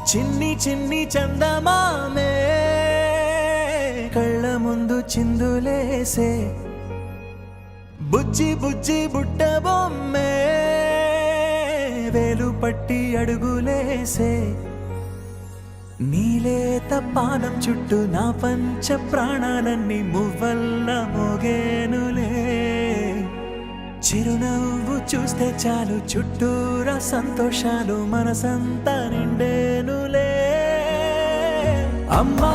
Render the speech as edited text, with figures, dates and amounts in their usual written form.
చిన్ని చిన్ని చందమామే కళ్ళ ముందు చిందులేసే బుజ్జి బుజ్జి బుట్ట బొమ్మే వేలు పట్టి అడుగులేసే నీలేత పానం చుట్టూ నా పంచ ప్రాణాలన్నీ మువ్వల్ల మోగేనులే చిరునవ్వు చూస్తే చాలు చుట్టూరా సంతోషాలు మనసంతా నిండేనులే అమ్మా